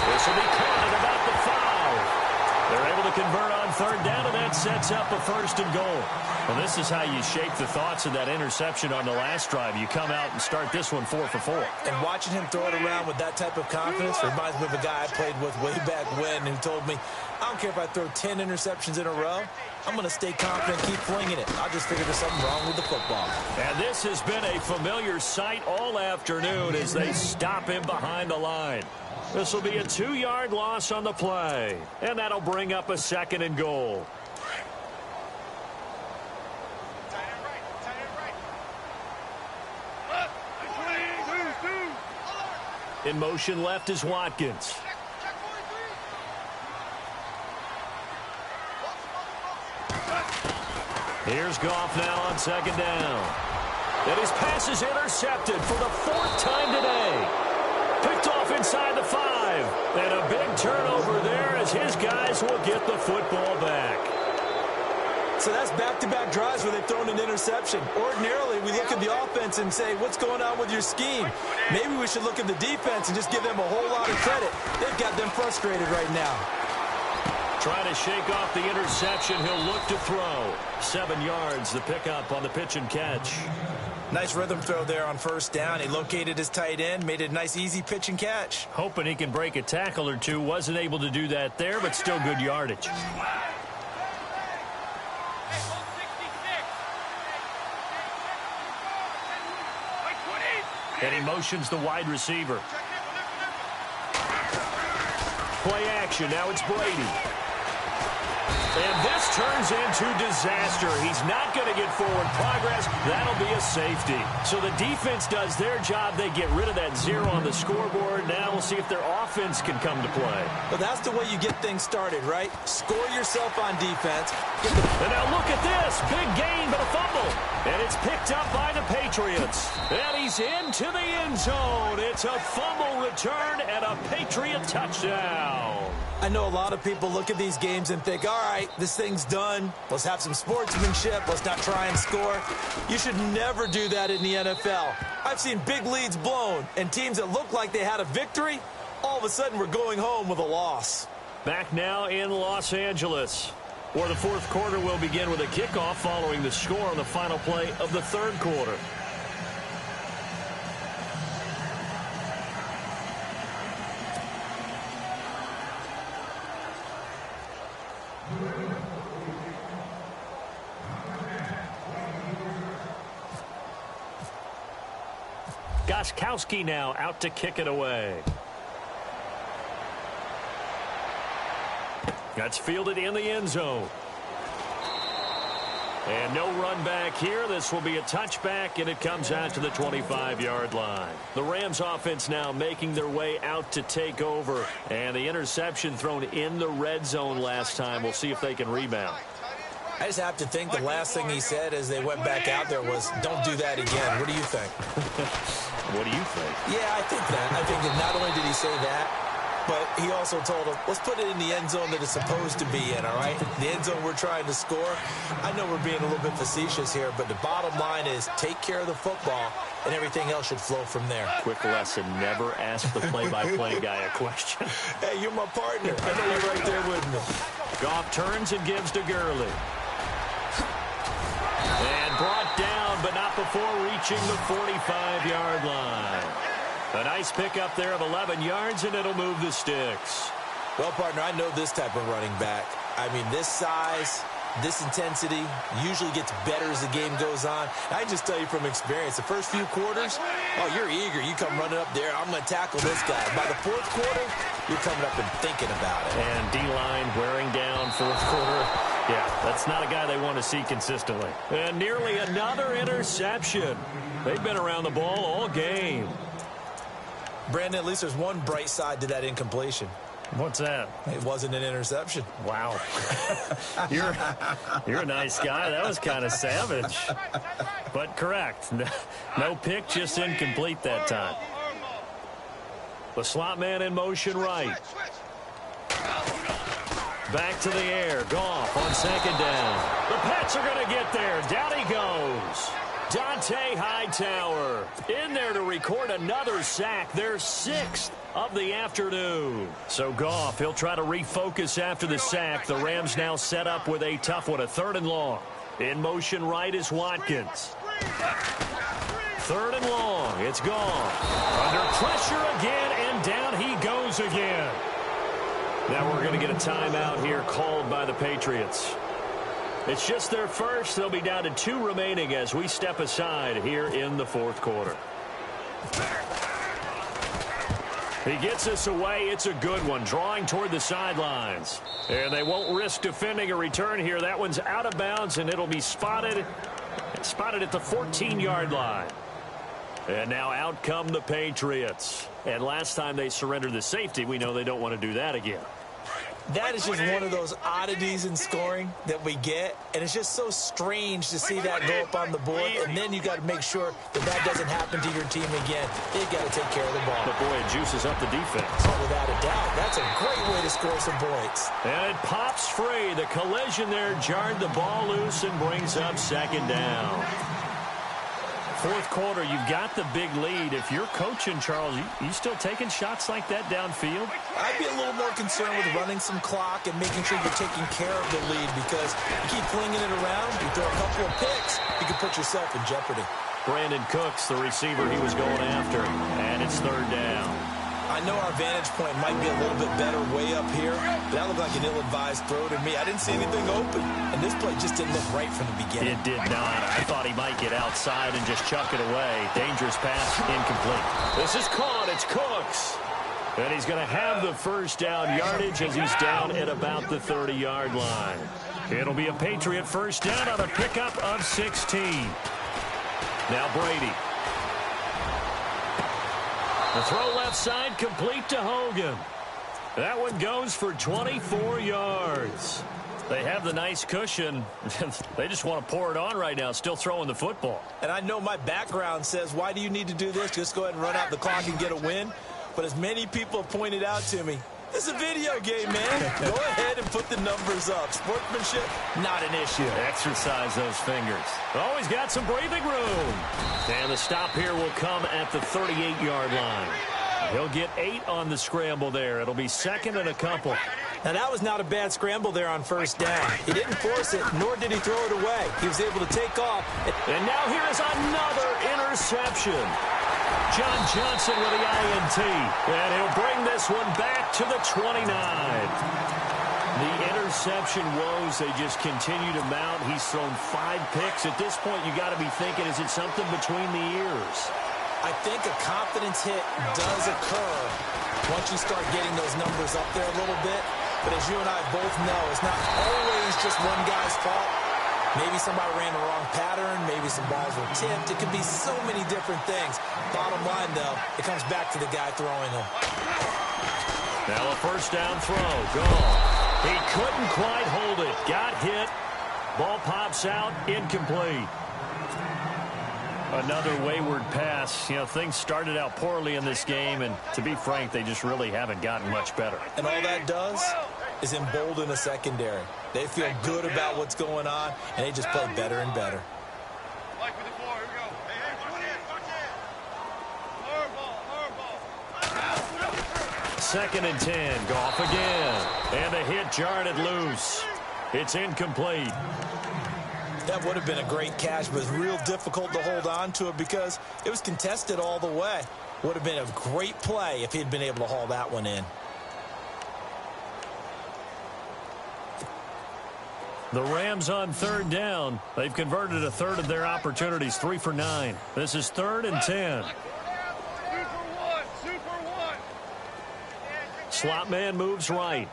This will be caught at about the 5. They're able to convert on 3rd down, and that sets up a 1st and goal. Well, this is how you shape the thoughts of that interception on the last drive. You come out and start this one 4 for 4. And watching him throw it around with that type of confidence reminds me of a guy I played with way back when who told me, I don't care if I throw 10 interceptions in a row. I'm going to stay confident, keep flinging it. I just figured there's something wrong with the football. And this has been a familiar sight all afternoon as they stop him behind the line. This will be a 2-yard loss on the play. And that'll bring up a 2nd and goal. In motion left is Watkins. Here's Goff now on 2nd down. And his pass is intercepted for the 4th time today. Picked off inside the 5. And a big turnover there as his guys will get the football back. So that's back-to-back drives where they've thrown an interception. Ordinarily, we look at the offense and say, what's going on with your scheme? Maybe we should look at the defense and just give them a whole lot of credit. They've got them frustrated right now. Trying to shake off the interception. He'll look to throw. 7 yards, the pickup on the pitch and catch. Nice rhythm throw there on 1st down. He located his tight end, made it a nice, easy pitch and catch. Hoping he can break a tackle or two. Wasn't able to do that there, but still good yardage. And he motions the wide receiver. Play action. Now it's Brady. And this turns into disaster. He's not going to get forward progress. That'll be a safety. So the defense does their job. They get rid of that 0 on the scoreboard. Now we'll see if their offense can come to play. Well, that's the way you get things started, right? Score yourself on defense. And now look at this. Big gain, but a fumble. And it's picked up by the Patriots. And he's into the end zone. It's a fumble return and a Patriot touchdown. I know a lot of people look at these games and think, all right, this thing's done. Let's have some sportsmanship. Let's not try and score. You should never do that in the NFL. I've seen big leads blown and teams that look like they had a victory, all of a sudden we're going home with a loss. Back now in Los Angeles, where the 4th quarter will begin with a kickoff following the score on the final play of the 3rd quarter. Gostkowski now out to kick it away. That's fielded in the end zone. And no run back here. This will be a touchback, and it comes out to the 25-yard line. The Rams offense now making their way out to take over. And the interception thrown in the red zone last time. We'll see if they can rebound. I just have to think the last thing he said as they went back out there was, don't do that again. What do you think? What do you think? Yeah, I think that. I think that not only did he say that, but he also told him, let's put it in the end zone that it's supposed to be in, all right? The end zone we're trying to score. I know we're being a little bit facetious here, but the bottom line is take care of the football, and everything else should flow from there. Quick lesson, never ask the play-by-play guy a question. Hey, you're my partner. I know you're right there with me. Goff turns and gives to Gurley. And brought down, but not before reaching the 45-yard line. A nice pickup there of 11 yards, and it'll move the sticks. Well, partner, I know this type of running back. I mean, this size, this intensity usually gets better as the game goes on. I can just tell you from experience, the first few quarters, oh, you're eager. You come running up there, I'm going to tackle this guy. By the fourth quarter, you're coming up and thinking about it. And D-line wearing down fourth quarter. Yeah, that's not a guy they want to see consistently. And nearly another interception. They've been around the ball all game. Brandon, at least there's one bright side to that incompletion. What's that? It wasn't an interception. Wow. You're a nice guy. That was kind of savage. But correct. No pick, just incomplete that time. The slot man in motion right. Back to the air. Goff on second down. The Pats are going to get there. Down he goes. Dante Hightower in there to record another sack, their 6th of the afternoon. So Goff, he'll try to refocus after the sack. The Rams now set up with a tough one, a 3rd and long. In motion right is Watkins. 3rd and long, it's Goff. Under pressure again, and down he goes again. Now we're going to get a timeout here called by the Patriots. It's just their first. They'll be down to 2 remaining as we step aside here in the 4th quarter. He gets us away. It's a good one, drawing toward the sidelines. And they won't risk defending a return here. That one's out of bounds, and it'll be spotted at the 14-yard line. And now out come the Patriots. And last time they surrendered the safety, we know they don't want to do that again. That is just one of those oddities in scoring that we get, and it's just so strange to see that go up on the board, and then you got to make sure that that doesn't happen to your team again. You got to take care of the ball. But boy, it juices up the defense. Oh, without a doubt. That's a great way to score some points. And it pops free. The collision there jarred the ball loose and brings up 2nd down. 4th quarter, you've got the big lead. If you're coaching, Charles, you still taking shots like that downfield? I'd be a little more concerned with running some clock and making sure you're taking care of the lead, because you keep flinging it around, you throw a couple of picks, you can put yourself in jeopardy. Brandon Cooks, the receiver he was going after, and it's 3rd down. I know our vantage point might be a little bit better way up here, but that looked like an ill-advised throw to me. I didn't see anything open, and this play just didn't look right from the beginning. It did not. I thought he might get outside and just chuck it away. Dangerous pass, incomplete. This is caught. It's Cooks. And he's going to have the 1st down yardage as he's down at about the 30-yard line. It'll be a Patriot 1st down on a pickup of 16. Now Brady. The throw left side, complete to Hogan. That one goes for 24 yards. They have the nice cushion. They just want to pour it on right now, still throwing the football. And I know my background says, why do you need to do this? Just go ahead and run out the clock and get a win. But as many people have pointed out to me, this is a video game, man. Go ahead and put the numbers up. Sportsmanship, not an issue. Exercise those fingers. Oh, he's got some breathing room. And the stop here will come at the 38-yard line. He'll get 8 on the scramble there. It'll be 2nd and a couple. Now, that was not a bad scramble there on 1st down. He didn't force it, nor did he throw it away. He was able to take off. And now here is another interception. John Johnson with the INT. And he'll bring this one back to the 29. The interception woes, they just continue to mount. He's thrown 5 picks. At this point, you got to be thinking, is it something between the ears? I think a confidence hit does occur once you start getting those numbers up there a little bit. But as you and I both know, it's not always just one guy's fault. Maybe somebody ran the wrong pattern. Maybe some balls were tipped. It could be so many different things. Bottom line, though, it comes back to the guy throwing them. Now a 1st down throw. Gone. He couldn't quite hold it. Got hit. Ball pops out, incomplete. Another wayward pass. You know, things started out poorly in this game, and to be frank, they just really haven't gotten much better. And all that does is embolden a secondary. They feel good about what's going on, and they just play better and better. Mike with the floor. Here we go. Hey, watch it. Second and 10. Goff again. And a hit jarred it loose. It's incomplete. That would have been a great catch, but it's real difficult to hold on to it because it was contested all the way. Would have been a great play if he'd been able to haul that one in. The Rams on third down. They've converted a third of their opportunities, 3 for 9. This is 3rd and 10. Super one. Slot man moves right.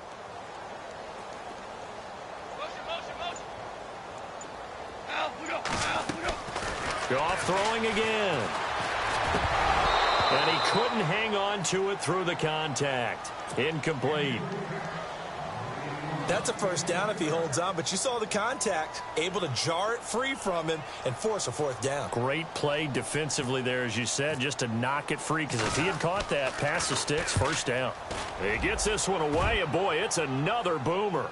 Motion. Al, look up. Goff throwing again. And he couldn't hang on to it through the contact. Incomplete. That's a first down if he holds on, but you saw the contact, able to jar it free from him and force a 4th down. Great play defensively there, as you said, just to knock it free, because if he had caught that, pass the sticks, 1st down. He gets this one away, and boy, it's another boomer.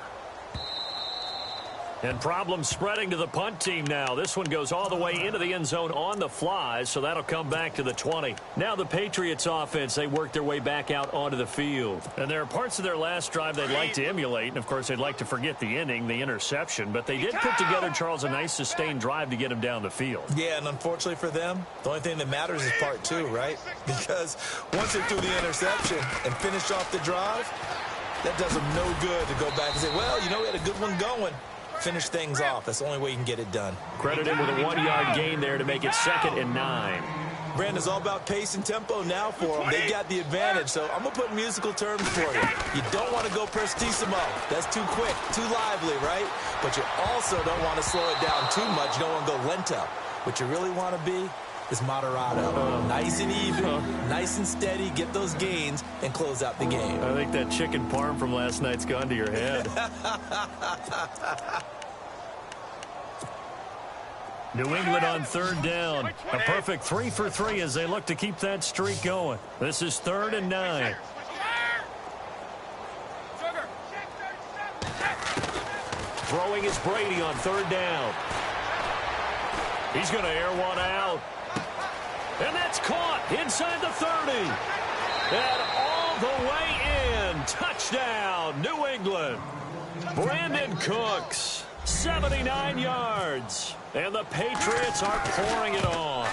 And problems spreading to the punt team now. This one goes all the way into the end zone on the fly, so that'll come back to the 20. Now the Patriots offense, they work their way back out onto the field. And there are parts of their last drive they'd like to emulate, and of course they'd like to forget the inning, the interception, but they did put together, Charles, a nice sustained drive to get him down the field. Yeah, and unfortunately for them, the only thing that matters is part 2, right? Because once they threw the interception and finished off the drive, that does them no good to go back and say, well, you know, we had a good one going. Finish things off. That's the only way you can get it done. Credit him with a 1-yard gain there to make it 2nd and 9. Brandon, it's all about pace and tempo now for them. They got the advantage, so I'm going to put musical terms for you. You don't want to go prestissimo. That's too quick, too lively, right? But you also don't want to slow it down too much. You don't want to go lento. What you really want to be is moderato. Nice and even, nice and steady, get those gains, and close out the game. I think that chicken parm from last night's gone to your head. New England on 3rd down. A perfect 3 for 3 as they look to keep that streak going. This is 3rd and 9. Throwing is Brady on 3rd down. He's going to air one out. And that's caught inside the 30. And all the way in. Touchdown, New England. Brandon Cooks, 79 yards. And the Patriots are pouring it on.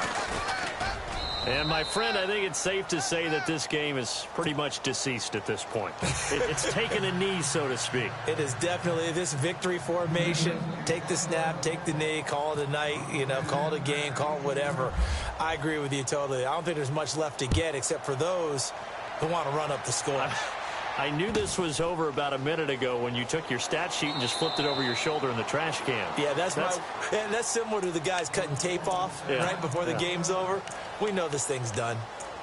And, my friend, I think it's safe to say that this game is pretty much deceased at this point. It's taken a knee, so to speak. It is definitely this victory formation. Take the snap, take the knee, call it a night, you know, call it a game, call it whatever. I agree with you totally. I don't think there's much left to get except for those who want to run up the score. I knew this was over about a minute ago when you took your stat sheet and just flipped it over your shoulder in the trash can. Yeah, that's similar to the guys cutting tape off right before the game's over. We know this thing's done.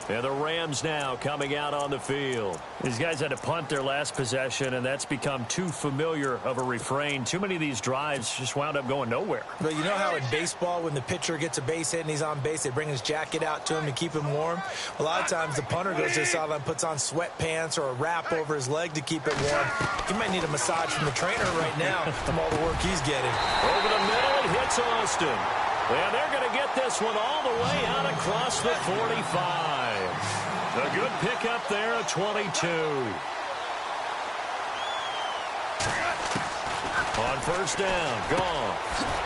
And the Rams now coming out on the field. These guys had to punt their last possession, and that's become too familiar of a refrain. Too many of these drives just wound up going nowhere. But you know how in baseball, when the pitcher gets a base hit and he's on base, they bring his jacket out to him to keep him warm? A lot of times the punter goes to the sideline, puts on sweatpants or a wrap over his leg to keep it warm. He might need a massage from the trainer right now from all the work he's getting. Over the middle, it hits Austin. And they're going to get this one all the way out across the 45. A good pickup there at 22. On 1st down, gone.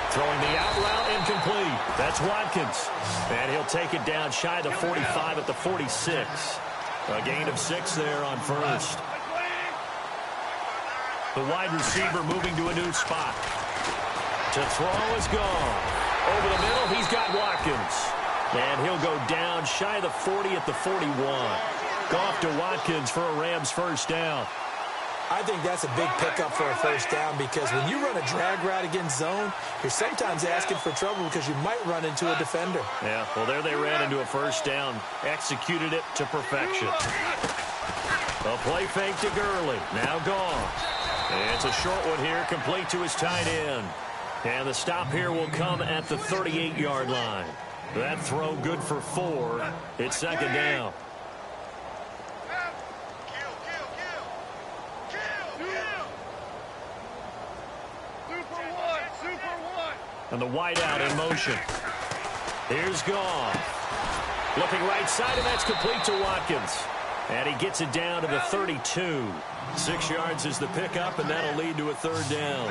Throwing the out route incomplete. That's Watkins. And he'll take it down shy of the 45 at the 46. A gain of 6 there on 1st. The wide receiver moving to a new spot. To throw is gone. Over the middle, he's got Watkins. And he'll go down shy of the 40 at the 41. Goff to Watkins for a Rams 1st down. I think that's a big pickup for a 1st down because when you run a drag route against zone, you're sometimes asking for trouble because you might run into a defender. Yeah, well, there they ran into a 1st down. Executed it to perfection. A play fake to Gurley. Now gone. And it's a short one here, complete to his tight end. And the stop here will come at the 38-yard line. That throw good for 4. It's second down. And the wideout in motion. Here's Goff. Looking right side, and that's complete to Watkins. And he gets it down to the 32. 6 yards is the pickup, and that'll lead to a third down.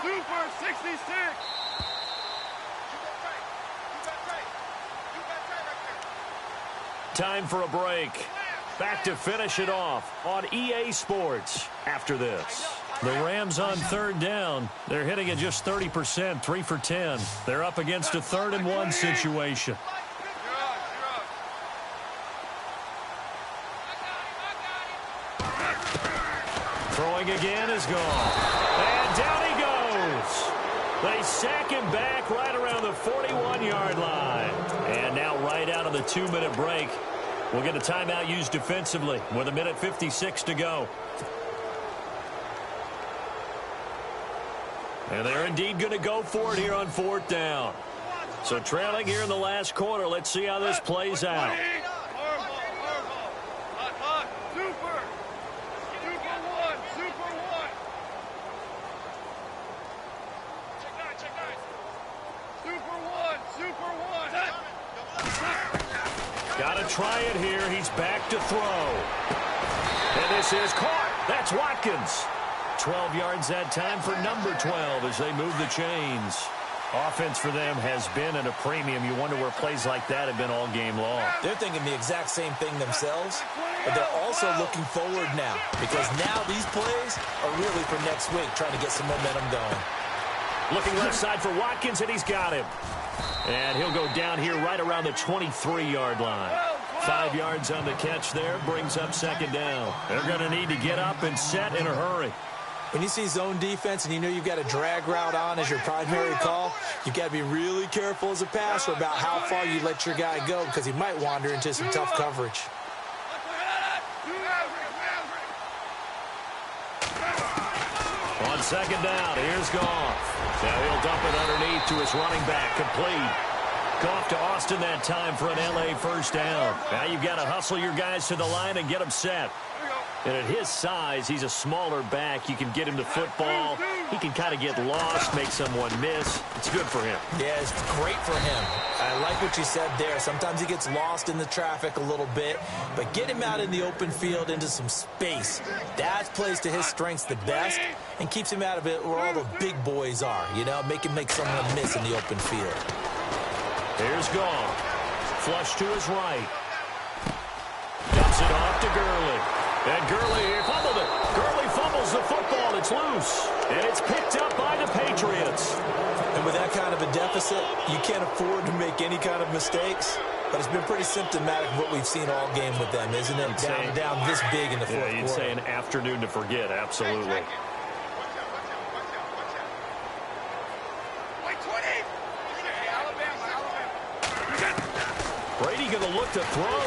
Super 66. Time for a break. Back to finish it off on EA Sports after this. The Rams on third down. They're hitting at just 30%, 3 for 10. They're up against a 3rd and 1 situation. Throwing again is gone. And down he goes. They sack him back right around the 41-yard line. And now right out of the 2-minute break, we'll get a timeout used defensively with 1:56 to go. And they're indeed going to go for it here on 4th down. So trailing here in the last quarter, let's see how this plays out. Got to try it here. He's back to throw. And this is caught. That's Watkins. 12 yards that time for number 12 as they move the chains. Offense for them has been at a premium. You wonder where plays like that have been all game long. They're thinking the exact same thing themselves, but they're also looking forward now because now these plays are really for next week, trying to get some momentum going. Looking left side for Watkins, and he's got him. And he'll go down here right around the 23-yard line. 5 yards on the catch there, brings up second down. They're going to need to get up and set in a hurry. When you see zone defense and you know you've got a drag route on as your primary call, you've got to be really careful as a passer about how far you let your guy go because he might wander into some tough coverage. On second down, here's Goff. Now he'll dump it underneath to his running back, complete. Goff to Austin that time for an L.A. first down. Now you've got to hustle your guys to the line and get them set. And at his size, he's a smaller back. You can get him the football. He can kind of get lost, make someone miss. It's good for him. Yeah, it's great for him. I like what you said there. Sometimes he gets lost in the traffic a little bit, but get him out in the open field into some space. That plays to his strengths the best and keeps him out of it where all the big boys are, you know, make him make someone miss in the open field. Here's Goff. Flush to his right. Dumps it off to Gurley. And Gurley fumbled it. Gurley fumbles the football. It's loose. And it's picked up by the Patriots. And with that kind of a deficit, you can't afford to make any kind of mistakes. But it's been pretty symptomatic of what we've seen all game with them, isn't it? Down this big in the fourth quarter. Yeah, you'd say an afternoon to forget. Absolutely. Brady going to look to throw.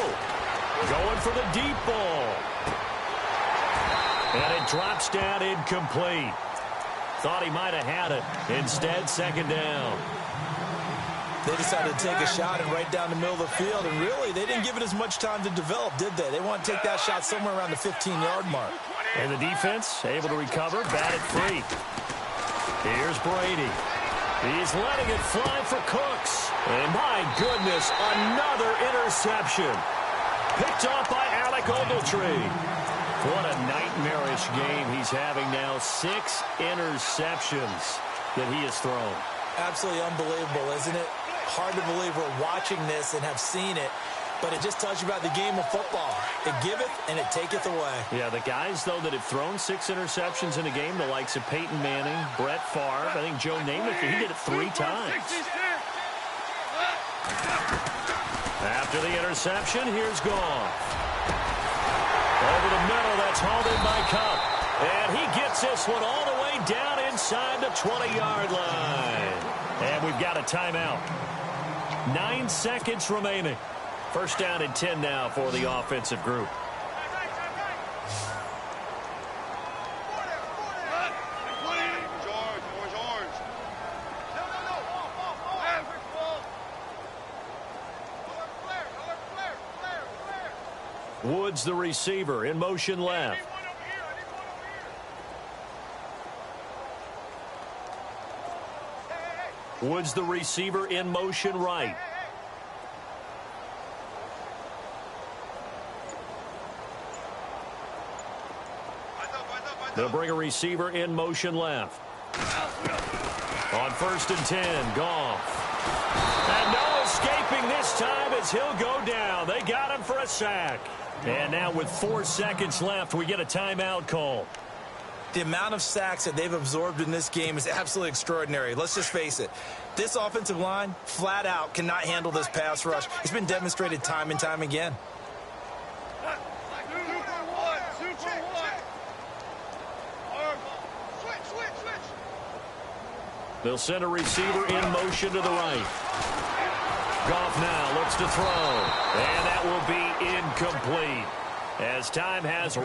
Going for the deep ball. And it drops down incomplete. Thought he might have had it. Instead, second down. They decided to take a shot and right down the middle of the field. And really, they didn't give it as much time to develop, did they? They want to take that shot somewhere around the 15-yard mark. And the defense able to recover, bat it free. Here's Brady. He's letting it fly for Cooks. And my goodness, another interception. Picked off by Alec Ogletree. What a nightmarish game he's having now. 6 interceptions that he has thrown. Absolutely unbelievable, isn't it? Hard to believe we're watching this and have seen it, but it just tells you about the game of football. It giveth and it taketh away. Yeah, the guys, though, that have thrown 6 interceptions in a game, the likes of Peyton Manning, Brett Favre, I think Joe Namath, he did it 3 times. After the interception, here's Goff. Over the middle, that's hauled in by Cup. And he gets this one all the way down inside the 20-yard line. And we've got a timeout. 9 seconds remaining. First down and 10 now for the offensive group. Woods, the receiver, in motion left. Woods, the receiver, in motion right. They'll bring a receiver in motion left. On 1st and 10, Goff. And no escaping this time as he'll go down. They got him for a sack. And now with 4 seconds left, we get a timeout call. The amount of sacks that they've absorbed in this game is absolutely extraordinary. Let's just face it. This offensive line, flat out, cannot handle this pass rush. It's been demonstrated time and time again. They'll send a receiver in motion to the right. Goff now looks to throw. And that will be incomplete as time has